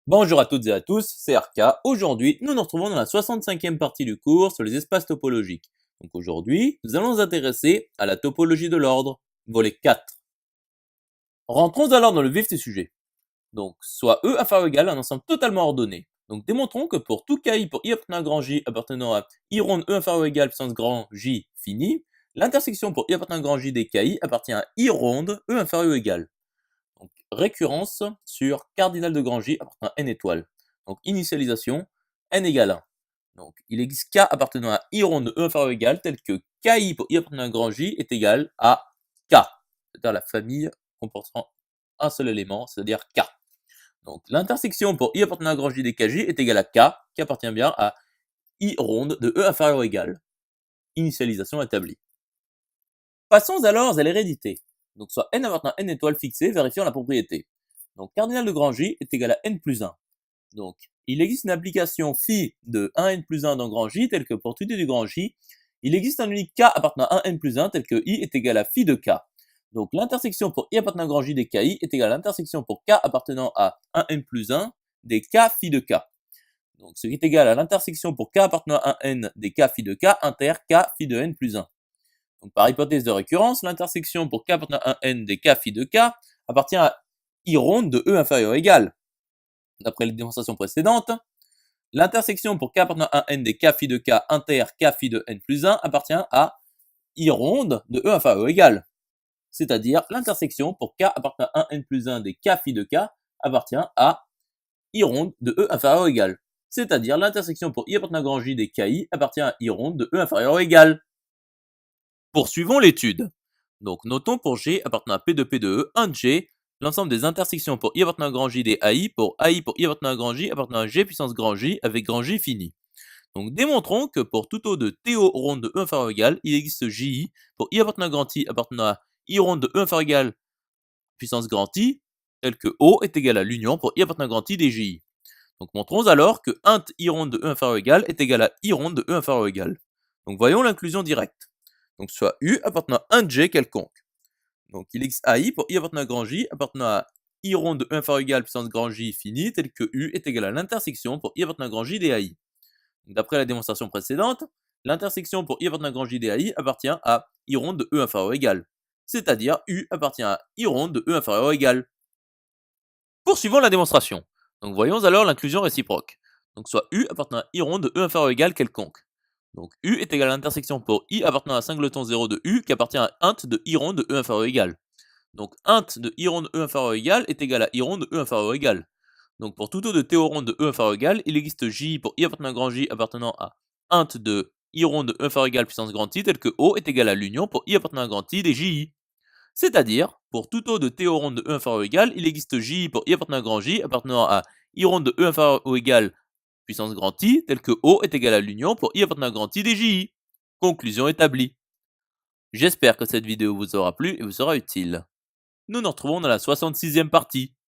Bonjour à toutes et à tous, c'est RK. Aujourd'hui, nous nous retrouvons dans la 65e partie du cours sur les espaces topologiques. Donc aujourd'hui, nous allons nous intéresser à la topologie de l'ordre, volet 4. Rentrons alors dans le vif du sujet. Donc, soit E inférieur ou égal à un ensemble totalement ordonné. Donc démontrons que pour tout KI pour I appartenant à grand J appartenant à I ronde E inférieur ou égal puissance grand J fini, l'intersection pour I appartenant à grand J des KI appartient à I ronde E inférieur ou égal. Donc, récurrence sur cardinal de grand J appartenant à n étoiles. Donc, initialisation, n égale 1. Donc, il existe K appartenant à I rond de E inférieur ou égal tel que KI pour I appartenant à grand J est égal à K. C'est-à-dire la famille comportant un seul élément, c'est-à-dire K. Donc, l'intersection pour I appartenant à grand J des KJ est égale à K, qui appartient bien à I ronde de E inférieur ou égal. Initialisation établie. Passons alors à l'hérédité. Donc soit n appartenant à n étoiles fixées, vérifiant la propriété. Donc cardinal de grand J est égal à n plus 1. Donc il existe une application phi de 1n plus 1 dans grand J, telle que pour tout i du grand J, il existe un unique k appartenant à 1n plus 1, tel que i est égal à phi de k. Donc l'intersection pour i appartenant à grand J des ki est égale à l'intersection pour k appartenant à 1n plus 1 des k phi de k. Donc ce qui est égal à l'intersection pour k appartenant à 1n des k phi de k inter k phi de n plus 1. Donc, par hypothèse de récurrence, l'intersection pour k appartenant à 1n des k phi de k appartient à I ronde de E inférieur ou égal. D'après les démonstrations précédentes, l'intersection pour k appartenant à 1n des k phi de k inter k phi de n plus 1 appartient à I ronde de E inférieur ou égal. C'est-à-dire l'intersection pour k appartenant à 1n plus 1 des k phi de k appartient à I ronde de E inférieur ou égal. C'est-à-dire l'intersection pour I appartenant à grand J des ki appartient à I ronde de E inférieur ou égal. Poursuivons l'étude. Donc notons pour G appartenant à P de P de E, 1 de G, l'ensemble des intersections pour I appartenant à grand J des AI pour I appartenant à grand J appartenant à G puissance grand J avec grand J fini. Donc démontrons que pour tout O de TO ronde de E inférieur ou égal, il existe JI pour I appartenant à grand I appartenant à I ronde de E inférieur ou égal puissance grand I, tel que O est égal à l'union pour I appartenant à grand I des JI. Donc montrons alors que int I ronde de E inférieur ou égal est égal à I ronde de E inférieur ou égal. Donc voyons l'inclusion directe. Donc soit U appartenant à 1 de G quelconque. Donc il existe AI pour I appartenant à grand J appartenant à I ronde de 1 inférieur ou égal puissance grand J fini tel que U est égal à l'intersection pour I appartenant à grand J des AI. D'après la démonstration précédente, l'intersection pour I appartenant à grand J des AI appartient à I ronde de E inférieur ou égal. C'est-à-dire U appartient à I ronde de E inférieur ou égal. Poursuivons la démonstration. Donc voyons alors l'inclusion réciproque. Donc soit U appartenant à I ronde de E inférieur ou égal quelconque. Donc U est égal à l'intersection pour I appartenant à singleton 0 de U qui appartient à int de I ronde de E inférieur ou égal. Donc int de I ronde de E inférieur ou égal est égal à I ronde de E inférieur ou égal. Donc pour tout O de TO ronde de E inférieur ou égal, il existe J pour I appartenant à grand J appartenant à int de I ronde de E inférieur ou égal puissance grand I tel que O est égal à l'union pour I appartenant à grand I des JI. C'est-à-dire, pour tout O de TO ronde de E inférieur ou égal, il existe J pour I appartenant à grand J appartenant à I ronde de E inférieur ou égal puissance grand I, tel que O est égal à l'union pour I appartenant à grand I des JI. Conclusion établie. J'espère que cette vidéo vous aura plu et vous sera utile. Nous nous retrouvons dans la 66e partie.